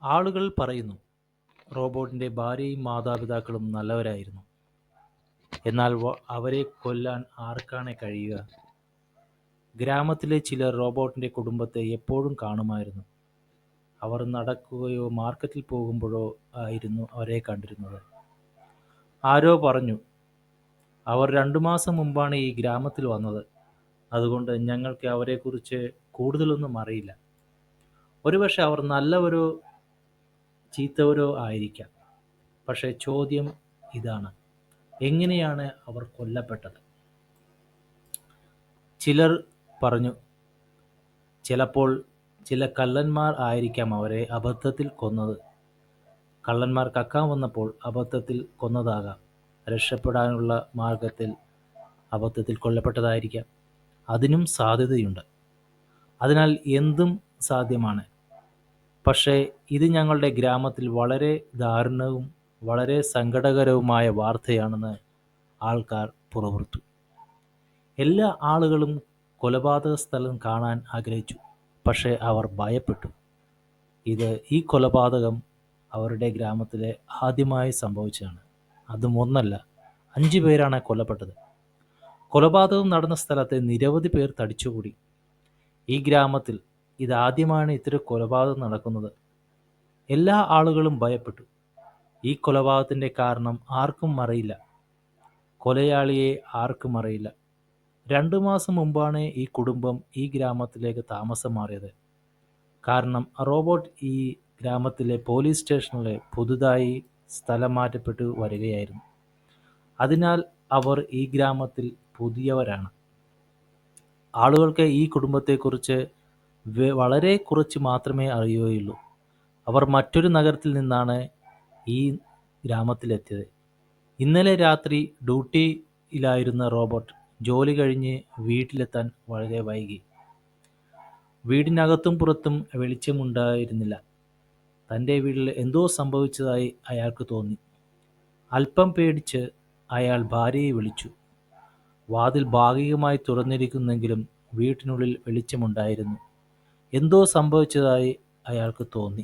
ആളുകൾ പറയുന്നു, റോബോട്ടിന്റെ ഭാര്യയും മാതാപിതാക്കളും നല്ലവരായിരുന്നു. എന്നാൽ അവരെ കൊല്ലാൻ ആർക്കാണ് കഴിയുക? ഗ്രാമത്തിലെ ചിലർ റോബോട്ടിന്റെ കുടുംബത്തെ എപ്പോഴും കാണുമായിരുന്നു. അവർ നടക്കുകയോ മാർക്കറ്റിൽ പോകുമ്പോഴോ ആയിരുന്നു അവരെ കണ്ടിരുന്നത്. ആരോ പറഞ്ഞു, അവർ 2 മാസം മുമ്പാണ് ഈ ഗ്രാമത്തിൽ വന്നത്. അതുകൊണ്ട് ഞങ്ങൾക്ക് അവരെക്കുറിച്ച് കൂടുതലൊന്നും അറിയില്ല. ഒരുപക്ഷെ അവർ നല്ലവരോ ചീത്തവരോ ആയിരിക്കാം. പക്ഷേ ചോദ്യം ഇതാണ്: എങ്ങനെയാണ് അവർ കൊല്ലപ്പെട്ടത്? ചിലർ പറഞ്ഞു, ചിലപ്പോൾ ചില കള്ളന്മാർ ആയിരിക്കാം അവരെ അബദ്ധത്തിൽ കൊന്നത്. കള്ളന്മാർ കക്കാൻ വന്നപ്പോൾ അബദ്ധത്തിൽ കൊന്നതാകാം. രക്ഷപ്പെടാനുള്ള മാർഗത്തിൽ അബദ്ധത്തിൽ കൊല്ലപ്പെട്ടതായിരിക്കാം. അതിനും സാധ്യതയുണ്ട്. അതിനാൽ എന്തും സാധ്യമാണ്. പക്ഷേ ഇത് ഞങ്ങളുടെ ഗ്രാമത്തിൽ വളരെ ദാരുണവും വളരെ സങ്കടകരവുമായ വാർത്തയാണെന്ന് ആൾക്കാർ പുറപ്പെട്ടു. എല്ലാ ആളുകളും കൊലപാതക സ്ഥലം കാണാൻ ആഗ്രഹിച്ചു. പക്ഷേ അവർ ഭയപ്പെട്ടു. ഈ കൊലപാതകം അവരുടെ ഗ്രാമത്തിലെ ആദ്യമായി സംഭവിച്ചതാണ്. അതും ഒന്നല്ല, 5 പേരാണ് കൊല്ലപ്പെട്ടത്. കൊലപാതകം നടന്ന സ്ഥലത്ത് നിരവധി പേർ തടിച്ചുകൂടി. ഈ ഗ്രാമത്തിൽ ഇതാദ്യമാണ് ഇത്തരം കൊലപാതകം നടക്കുന്നത്. എല്ലാ ആളുകളും ഭയപ്പെട്ടു. ഈ കൊലപാതകത്തിൻ്റെ കാരണം ആർക്കും അറിയില്ല. കൊലയാളിയെ ആർക്കും അറിയില്ല. 2 മാസം മുമ്പാണ് ഈ കുടുംബം ഈ ഗ്രാമത്തിലേക്ക് താമസം മാറിയത്. കാരണം റോബോട്ട് ഈ ഗ്രാമത്തിലെ പോലീസ് സ്റ്റേഷനിൽ പുതുതായി സ്ഥലം മാറ്റപ്പെട്ടു വരികയായിരുന്നു. അതിനാൽ അവർ ഈ ഗ്രാമത്തിൽ പുതിയവരാണ്. ആളുകൾക്ക് ഈ കുടുംബത്തെക്കുറിച്ച് വളരെ കുറച്ച് മാത്രമേ അറിയുകയുള്ളൂ. അവർ മറ്റൊരു നഗരത്തിൽ നിന്നാണ് ഈ ഗ്രാമത്തിലെത്തിയത്. ഇന്നലെ രാത്രി ഡ്യൂട്ടിയിലായിരുന്ന റോബോട്ട് ജോലി കഴിഞ്ഞ് വീട്ടിലെത്താൻ വളരെ വൈകി. വീടിനകത്തും പുറത്തും വെളിച്ചമുണ്ടായിരുന്നില്ല. തൻ്റെ വീട്ടിൽ എന്തോ സംഭവിച്ചതായി അയാൾക്ക് തോന്നി. അല്പം പേടിച്ച് അയാൾ ഭാര്യയെ വിളിച്ചു. വാതിൽ ഭാഗികമായി തുറന്നിരിക്കുന്നെങ്കിലും വീട്ടിനുള്ളിൽ വെളിച്ചമുണ്ടായിരുന്നു. എന്തോ സംഭവിച്ചതായി അയാൾക്ക് തോന്നി.